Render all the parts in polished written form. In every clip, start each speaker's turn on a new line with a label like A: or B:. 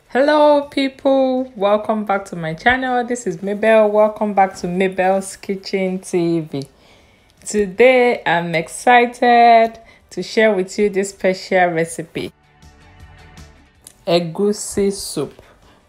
A: Hello people, welcome back to my channel. This is Mabel. Welcome back to Mabel's Kitchen TV. Today I'm excited to share with you this special recipe, egusi soup.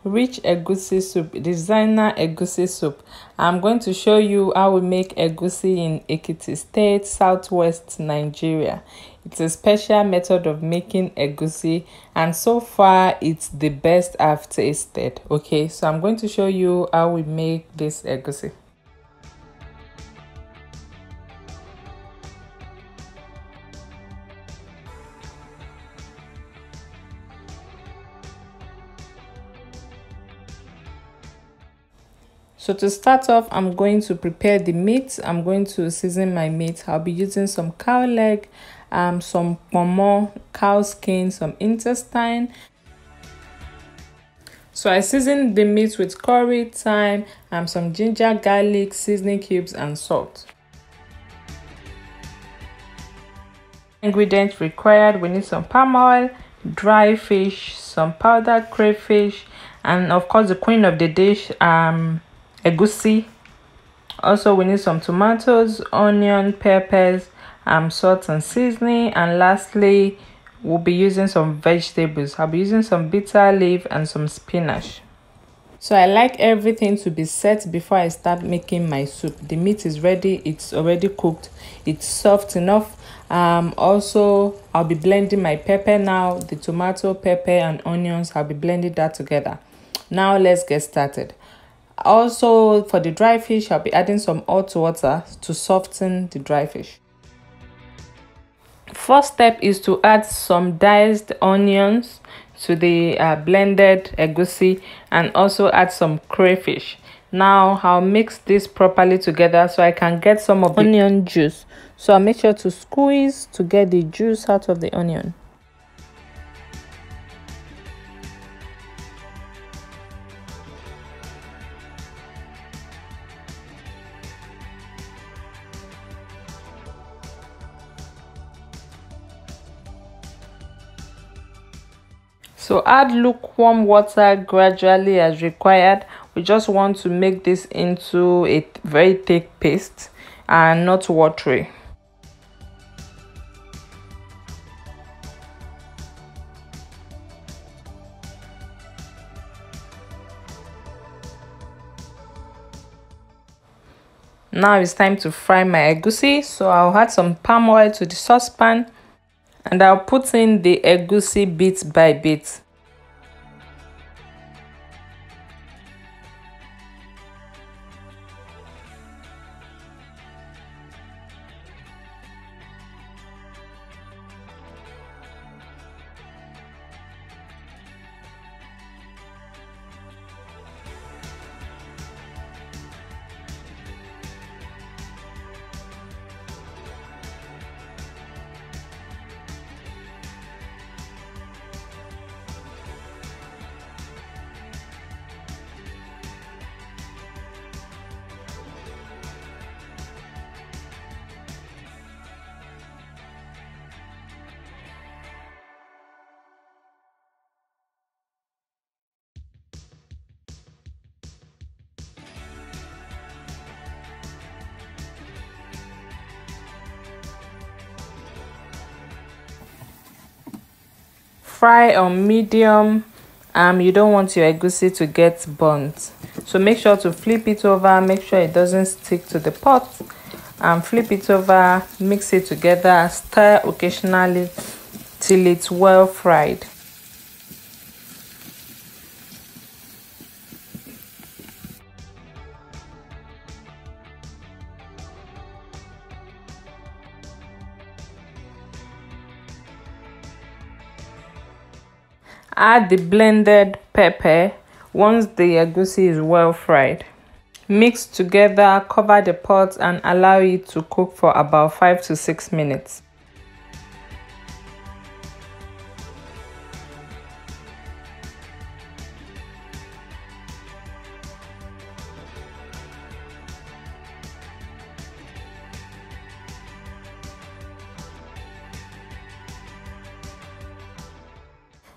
A: Rich egusi soup, designer egusi soup. I'm going to show you how we make egusi in Ekiti State, southwest Nigeria. It's a special method of making egusi, and so far it's the best I've tasted. Okay, so I'm going to show you how we make this egusi. So to start off, I'm going to prepare the meat. I'm going to season my meat. I'll be using some cow leg, some pomo, cow skin, some intestine. So I seasoned the meat with curry, thyme, some ginger, garlic, seasoning cubes, and salt. Ingredients required: we need some palm oil, dry fish, some powdered crayfish, and of course the queen of the dish, egusi. Also we need some tomatoes, onion, peppers, salt and seasoning, and lastly we'll be using some vegetables. I'll be using some bitter leaf and some spinach. So I like everything to be set before I start making my soup. The meat is ready, it's already cooked, it's soft enough. Also I'll be blending my pepper now, the tomato, pepper and onions. I'll be blending that together. Now let's get started. Also for the dry fish, I'll be adding some hot water to soften the dry fish. First step is to add some diced onions to the blended egusi, and also add some crayfish. Now I'll mix this properly together so I can get some of the onion juice. So I'll make sure to squeeze to get the juice out of the onion. So add lukewarm water gradually as required. We just want to make this into a very thick paste and not watery. Now it's time to fry my egusi. So I'll add some palm oil to the saucepan, and I'll put in the egusi bit by bit. Fry on medium. You don't want your egusi to get burnt, so make sure to flip it over, make sure it doesn't stick to the pot, and flip it over, mix it together, stir occasionally till it's well fried. Add the blended pepper once the egusi is well fried. Mix together, cover the pot and allow it to cook for about 5 to 6 minutes.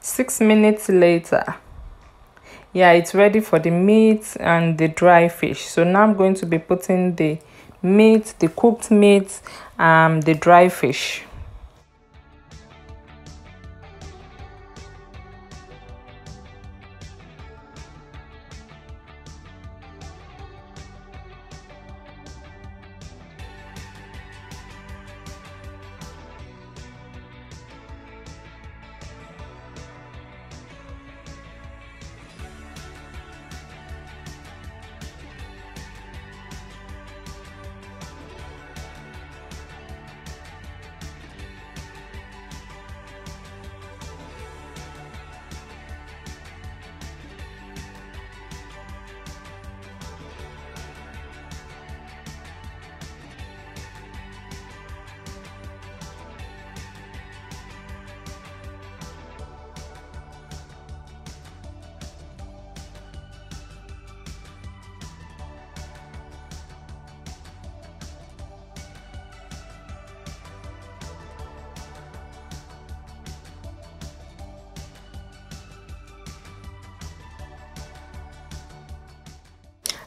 A: Six minutes later, Yeah, it's ready for the meat and the dry fish. So now I'm going to be putting the meat, the cooked meat, the dry fish.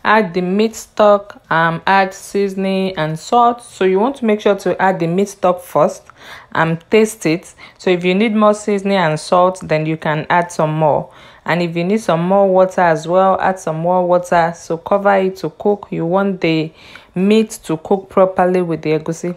A: Add the meat stock, add seasoning and salt. So you want to make sure to add the meat stock first and taste it. So if you need more seasoning and salt, then you can add some more. And if you need some more water as well, add some more water. So cover it to cook. You want the meat to cook properly with the egusi.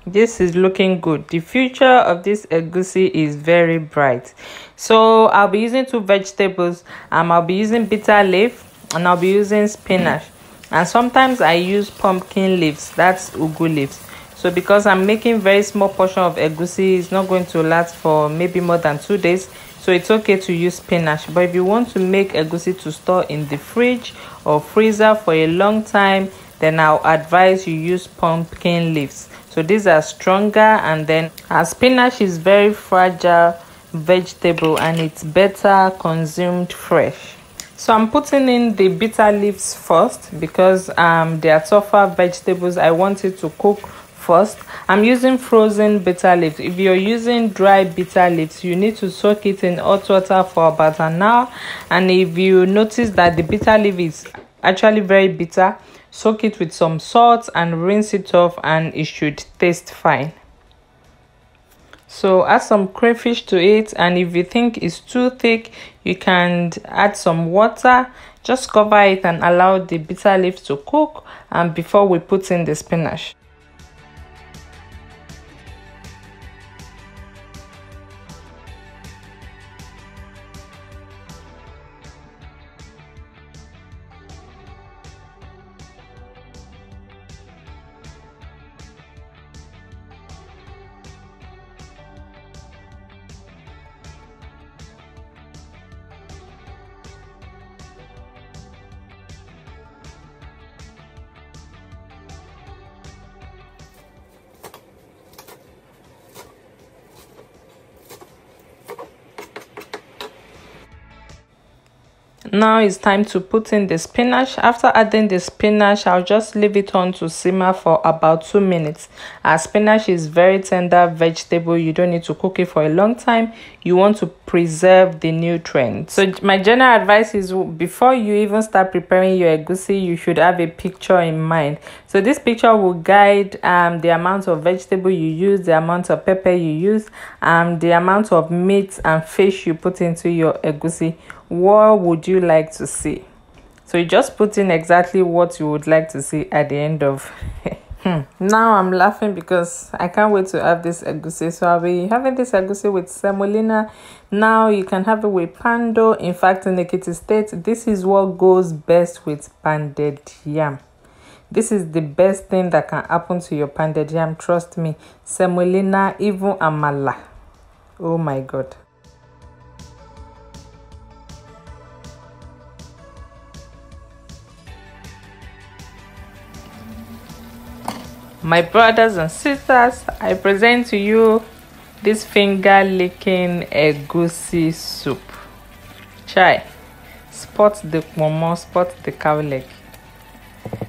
A: This is looking good. The future of this egusi is very bright. So I'll be using two vegetables. I'll be using bitter leaf and I'll be using spinach. And sometimes I use pumpkin leaves, that's Ugwu leaves. So because I'm making very small portion of egusi, it's not going to last for maybe more than 2 days. So it's okay to use spinach. But if you want to make egusi to store in the fridge or freezer for a long time, then I'll advise you use pumpkin leaves. So these are stronger, and then spinach is very fragile vegetable and it's better consumed fresh. So I'm putting in the bitter leaves first because they are tougher vegetables. I want it to cook first. I'm using frozen bitter leaves. If you're using dry bitter leaves, you need to soak it in hot water for about an hour. And if you notice that the bitter leaf is actually very bitter, soak it with some salt and rinse it off and it should taste fine. So add some crayfish to it, and if you think it's too thick, you can add some water. Just cover it and allow the bitter leaf to cook and before we put in the spinach. Now it's time to put in the spinach. After adding the spinach, I'll just leave it on to simmer for about 2 minutes. As spinach is very tender vegetable, you don't need to cook it for a long time. You want to preserve the nutrients. So my general advice is before you even start preparing your egusi, you should have a picture in mind. So this picture will guide the amount of vegetable you use, the amount of pepper you use, the amount of meat and fish you put into your egusi. What would you like to see? So you just put in exactly what you would like to see at the end of Now I'm laughing because I can't wait to have this egusi. So I'll be having this egusi with semolina. Now you can have it with pando. In fact, in Ekiti State, this is what goes best with pounded yam. This is the best thing that can happen to your pounded yam. Trust me. Semolina, even amala. Oh my God. My brothers and sisters, I present to you this finger licking egusi soup. Chai, spot the momo, spot the cow leg.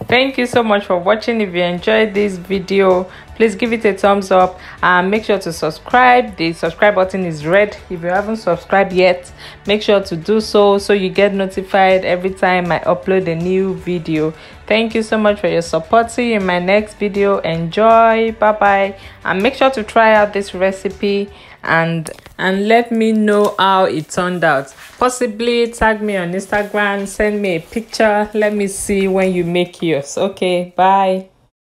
A: Thank you so much for watching. If you enjoyed this video, please give it a thumbs up and make sure to subscribe. The subscribe button is red. If you haven't subscribed yet, make sure to do so you get notified every time I upload a new video. Thank you so much for your support. See you in my next video. Enjoy. Bye bye, and make sure to try out this recipe and let me know how it turned out. Possibly tag me on Instagram, send me a picture, let me see when you make yours. Okay, bye.